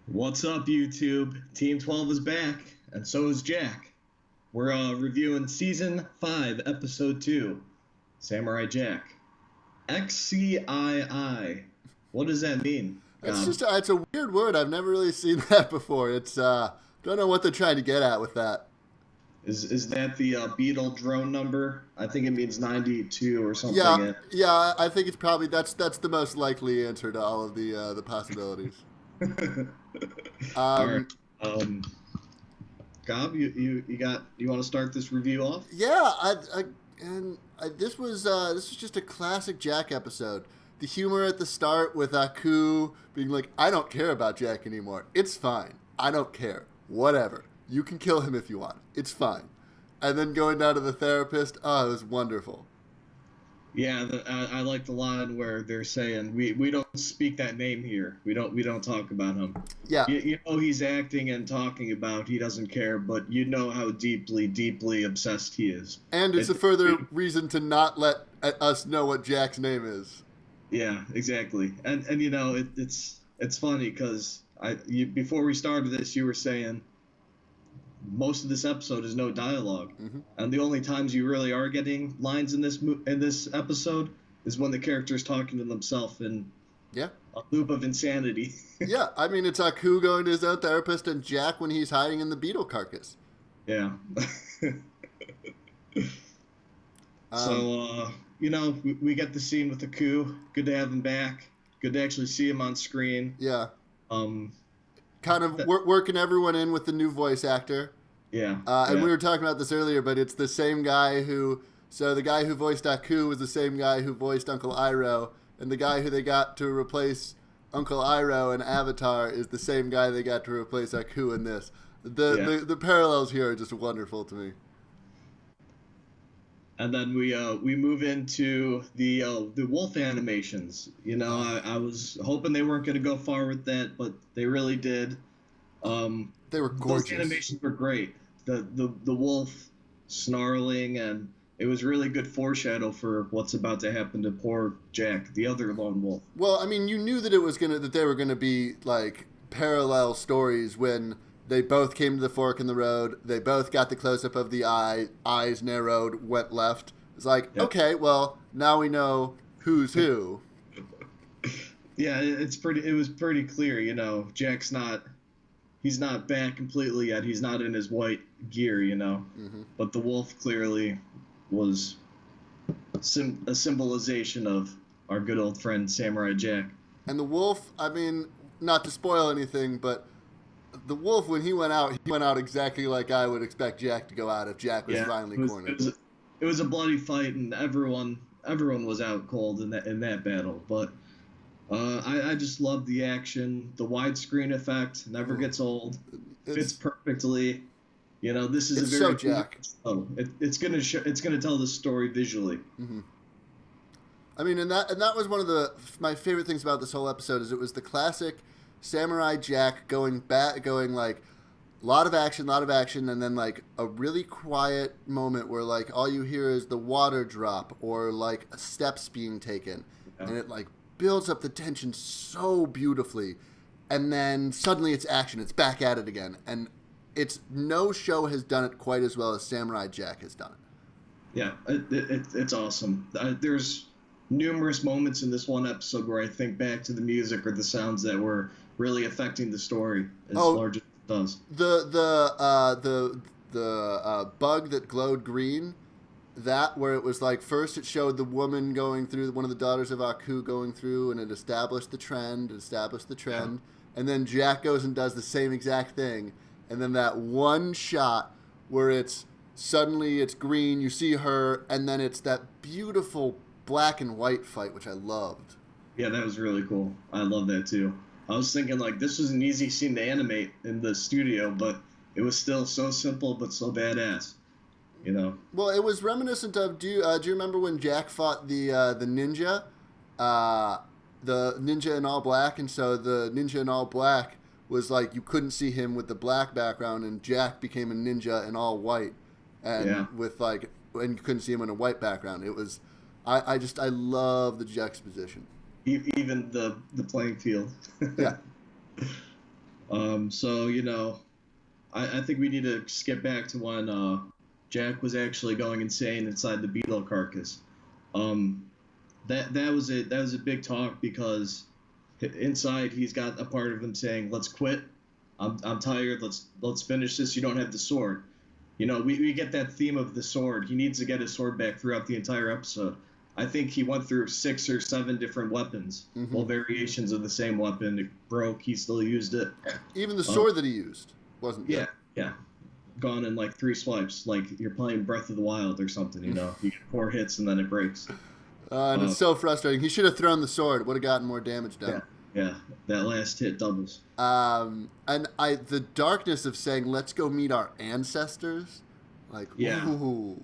What's up, YouTube? Team 12 is back, and so is Jack. We're reviewing Season 5, Episode 2, Samurai Jack. XCII. What does that mean, It's Gob? just it's a weird word. I've never really seen that before. It's don't know what they're trying to get at with that. Is that the Beetle drone number? I think it means 92 or Yeah, something. yeah. I think it's probably that's the most likely answer to all of the possibilities. All right. Um, Um, you want to start this review off? yeah, this was just a classic Jack episode. The humor at the start with Aku being like, "I don't care about Jack anymore. It's fine. I don't care. Whatever. You can kill him if you want. It's fine." And then going down to the therapist, oh, it was wonderful. Yeah, I like the line where they're saying we don't speak that name here. We don't talk about him. Yeah, You know he's acting and talking about he doesn't care, but you know how deeply obsessed he is. and it's a further reason to not let us know what Jack's name is. Yeah, exactly. And it's funny because before we started this, you were saying most of this episode is no dialogue, Hmm. and the only times you really are getting lines in this episode is when the character's talking to themselves in Yeah. a loop of insanity. Yeah, I mean, it's Aku going to his own therapist and Jack when he's hiding in the beetle carcass. Yeah. Um, We get the scene with the coup. Good to have him back. Good to actually see him on screen. yeah, Um, kind of th- working everyone in with the new voice actor. yeah, And yeah, we were talking about this earlier, but it's the same guy who. So the guy who voiced Aku was the same guy who voiced Uncle Iroh, and the guy who they got to replace Uncle Iroh in Avatar is the same guy they got to replace Aku in this. yeah. The parallels here are just wonderful to me. And then we move into the wolf animations. I was hoping they weren't going to go far with that, but they really did. They were Those gorgeous. animations were great. The wolf snarling, and it was really good foreshadow for what's about to happen to poor Jack, the other lone wolf. Well, I mean, you knew that that they were gonna be like parallel stories when they both came to the fork in the road. They both got the close up of the eyes narrowed, went left. It's like, Yep. okay, well, now we know who's who. Yeah, it was pretty clear. He's not back completely yet. He's not in his white gear. Hmm. But the wolf clearly was a symbolization of our good old friend Samurai Jack. And the wolf, I mean, not to spoil anything, but the wolf when he went out exactly like I would expect Jack to go out if Jack was Yeah, finally it was cornered. it was a bloody fight, and everyone was out cold in that battle. But I just love the action. The widescreen effect never gets old. Fits It's perfectly. This is it's a so very Jack. it's gonna tell the story visually. Hmm. I mean, and that was one of my favorite things about this whole episode is it was the classic Samurai Jack going like lot of action, and then like a really quiet moment where like all you hear is the water drop or like steps being taken, Yeah. and it like builds up the tension so beautifully, and then suddenly it's action, it's back at it again, and no show has done it quite as well as Samurai Jack has done it. Yeah, it's awesome. There's numerous moments in this one episode where I think back to the music or the sounds that were really affecting the story as Oh, large as it does. The bug that glowed green, that where it was like first it showed the woman going through, one of the daughters of Aku going through, and it established the trend, and then Jack goes and does the same exact thing, and then that one shot where suddenly it's green, you see her, and then it's that beautiful black and white fight, which I loved. Yeah, that was really cool. I love that too. I was thinking like this was an easy scene to animate in the studio, but it was still so simple but so badass. Well, it was reminiscent of. Do you remember when Jack fought the ninja, the ninja in all black, and so the ninja in all black was like you couldn't see him with the black background, and Jack became a ninja in all white, and Yeah. and you couldn't see him in a white background. It was, I love the juxtaposition. Even the playing field. Yeah. So I think we need to skip back to when Jack was actually going insane inside the beetle carcass. That was it. That was a big talk because inside he's got a part of him saying, "Let's quit. I'm tired. Let's finish this. You don't have the sword." We get that theme of the sword. He needs to get his sword back throughout the entire episode. I think he went through 6 or 7 different weapons, well, variations of the same weapon. It broke. He still used it. Even the sword that he used wasn't good. Yeah. Gone in like 3 swipes, like you're playing Breath of the Wild or something. You get 4 hits and then it breaks. And it's so frustrating. He should have thrown the sword. Would have gotten more damage done. Yeah. That last hit doubles. And the darkness of saying, "Let's go meet our ancestors," like, ooh.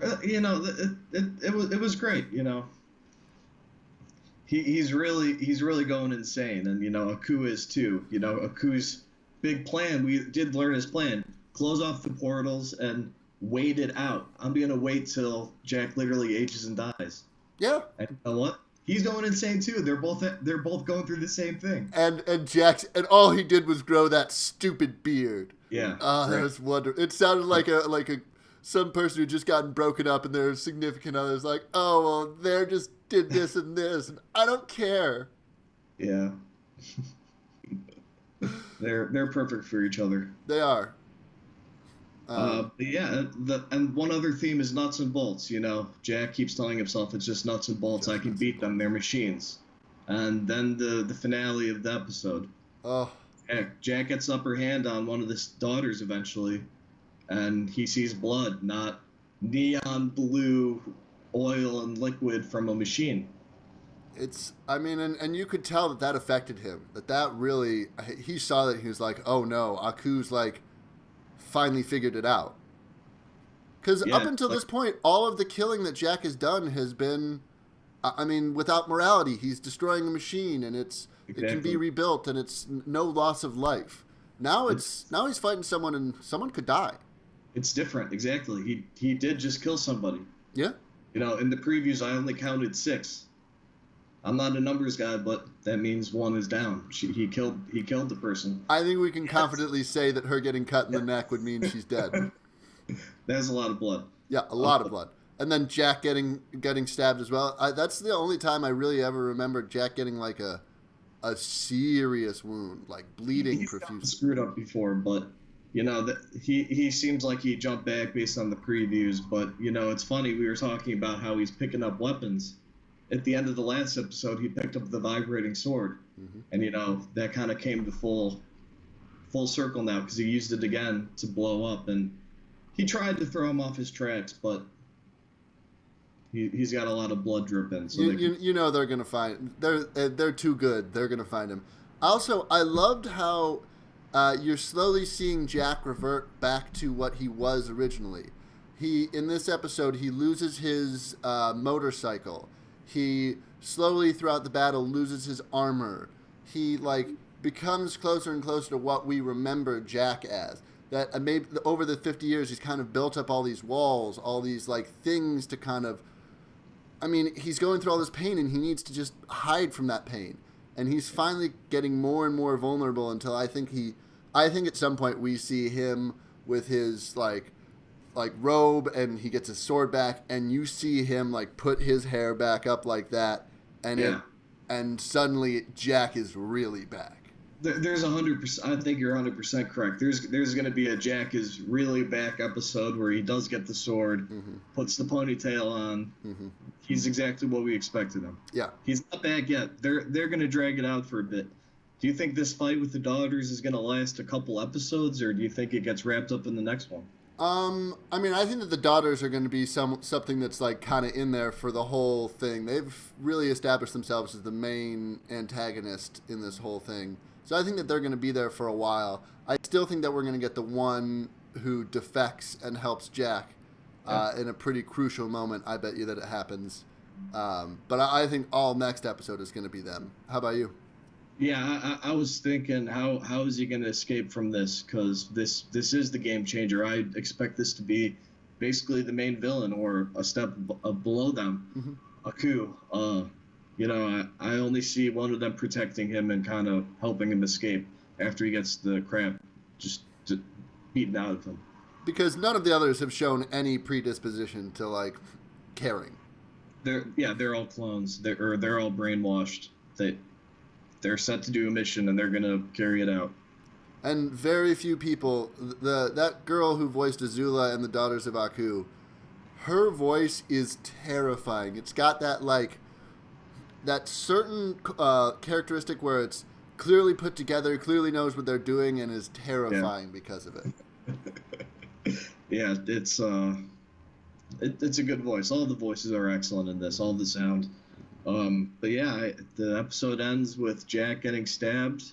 It was great. He's really going insane, and Aku is too. Aku's big plan. We did learn his plan: close off the portals and wait it out. I'm gonna wait till Jack literally ages and dies. Yeah. And you know what? He's going insane too. They're both going through the same thing. And Jack's, and all he did was grow that stupid beard. Yeah. Oh, that was wonderful. It sounded like some person who just gotten broken up and their significant other's like, "Oh, well, they just did this and this, and I don't care." Yeah. They're perfect for each other. They are. And one other theme is nuts and bolts. Jack keeps telling himself it's just nuts and bolts. I can beat them. They're machines. And then the finale of the episode. Oh. Jack gets upper hand on one of his daughters eventually, and he sees blood, not neon blue oil and liquid from a machine. And you could tell that affected him. That really, he saw that, he was like, "Oh no, Aku's like finally figured it out." Because up until this point, all of the killing that Jack has done has been, without morality. He's destroying a machine, and it can be rebuilt, and it's no loss of life. Now he's fighting someone, and someone could die. It's different, exactly. He did just kill somebody. Yeah. In the previews, I only counted 6. I'm not a numbers guy, but that means 1 is down. He killed the person. I think we can confidently say that her getting cut in the neck would mean she's dead. That's a lot of blood. Yeah, a lot of blood. And then Jack getting stabbed as well. That's the only time I really ever remember Jack getting like a serious wound, like bleeding profusely. He's screwed up before, but he seems like he jumped back based on the previews. But it's funny, we were talking about how he's picking up weapons. At the end of the last episode, he picked up the vibrating sword, and that kind of came to full circle now because he used it again to blow up, and he tried to throw him off his tracks, but he's got a lot of blood dripping. So they're gonna find they're too good. They're gonna find him. Also, I loved how you're slowly seeing Jack revert back to what he was originally. In this episode, he loses his motorcycle. He slowly throughout the battle loses his armor. He becomes closer and closer to what we remember Jack as. That maybe over the 50 years he's kind of built up all these walls, all these things to kind of. He's going through all this pain and he needs to just hide from that pain. And he's finally getting more and more vulnerable until I think at some point we see him with his robe and he gets his sword back and you see him put his hair back up like that and suddenly Jack is really back. There's 100%. I think you're 100% correct. There's going to be a Jack is really back episode where he does get the sword, puts the ponytail on. He's exactly what we expected him. Yeah, he's not back yet. They're going to drag it out for a bit. Do you think this fight with the daughters is going to last a couple episodes, or do you think it gets wrapped up in the next one? I think that the daughters are going to be something that's kind of in there for the whole thing. They've really established themselves as the main antagonist in this whole thing. So I think that they're going to be there for a while. I still think that we're going to get the one who defects and helps Jack in a pretty crucial moment. I bet you that it happens. But I think all next episode is going to be them. How about you? Yeah, I was thinking, how is he going to escape from this? Because this is the game changer. I expect this to be basically the main villain or a step below them. Aku. I only see one of them protecting him and kind of helping him escape. after he gets the crap just beaten out of him. Because none of the others have shown any predisposition to, like, caring. They're all clones. They're all brainwashed. They're set to do a mission, and they're going to carry it out. And very few people... That girl who voiced Azula and the Daughters of Aku, her voice is terrifying. It's got that, like... that certain characteristic where it's clearly put together, clearly knows what they're doing, and is terrifying because of it. Yeah, it's a good voice. All the voices are excellent in this, all the sound. But yeah, the episode ends with Jack getting stabbed,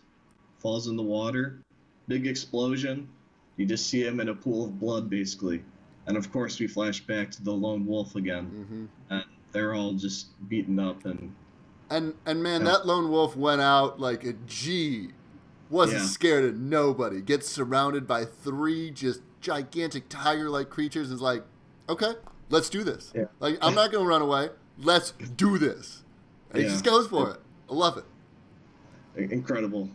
falls in the water, big explosion. You just see him in a pool of blood, basically. And of course, we flash back to the lone wolf again. Mm-hmm. And they're all just beaten up and man, that lone wolf went out like a G. Wasn't scared of nobody. Gets surrounded by 3 just gigantic tiger-like creatures and is like, okay, let's do this. Yeah. Like, I'm not going to run away. Let's do this. And he just goes for it. I love it. Incredible.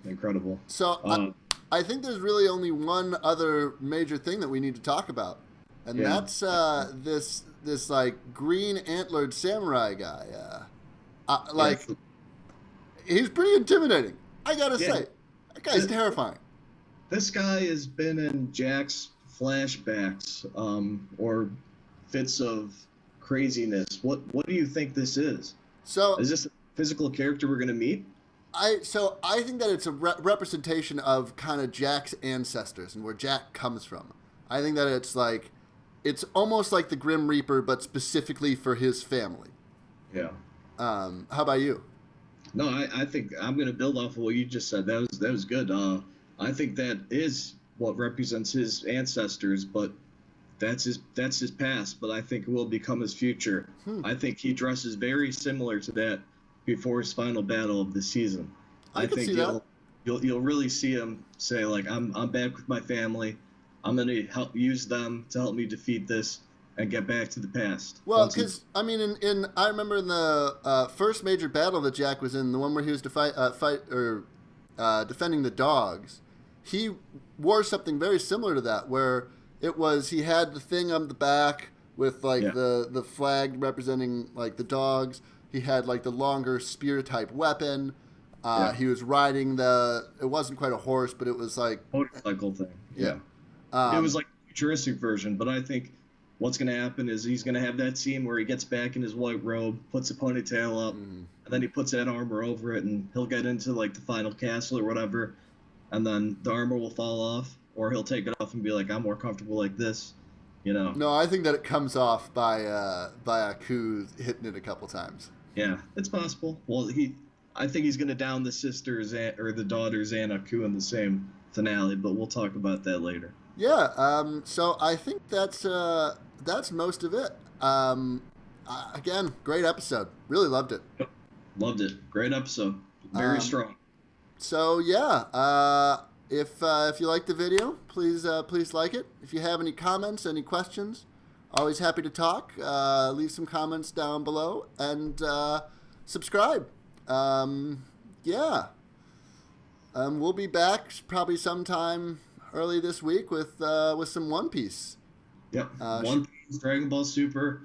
So I think there's really only one other major thing that we need to talk about. And that's this like green antlered samurai guy. He's pretty intimidating. I gotta say, that guy's terrifying. This guy has been in Jack's flashbacks, or fits of craziness. What do you think this is? So, is this a physical character we're gonna meet? I think that it's a representation of kind of Jack's ancestors and where Jack comes from. I think that it's almost like the Grim Reaper, but specifically for his family. Yeah. How about you? No, I think I'm going to build off of what you just said. That was good. I think that is what represents his ancestors, but that's his past. But I think it will become his future. I think he dresses very similar to that before his final battle of the season. I think you'll really see him say, like, I'm back with my family. I'm going to use them to help me defeat this and get back to the past. Well, because I mean, I remember in the first major battle that Jack was in, the one where he was defending the dogs, he wore something very similar to that, where it was he had the thing on the back with the flag representing like the dogs. He had like the longer spear type weapon. He was riding it wasn't quite a horse, but it was like motorcycle thing. Yeah. It was like a futuristic version, but I think what's going to happen is he's going to have that scene where he gets back in his white robe, puts a ponytail up, and then he puts that armor over it, and he'll get into like the final castle or whatever, and then the armor will fall off, or he'll take it off and be like, I'm more comfortable like this, you know. No, I think that it comes off by Aku hitting it a couple times. Yeah, it's possible. Well, I think he's going to down the sisters or the daughters and Aku in the same finale, but we'll talk about that later. Yeah, so I think that's most of it. Again, great episode. Really loved it. Loved it. Great episode. Very strong. So yeah, if you like the video, please like it. If you have any comments, any questions, always happy to talk. Leave some comments down below and subscribe. We'll be back probably sometime early this week with some One Piece. Yep. One Piece, Dragon Ball Super.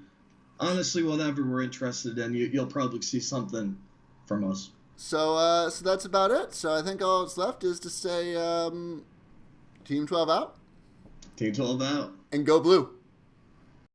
Honestly, whatever we're interested in, you'll probably see something from us. So that's about it. So I think all that's left is to say Team 12 out. Team 12 out. And go blue.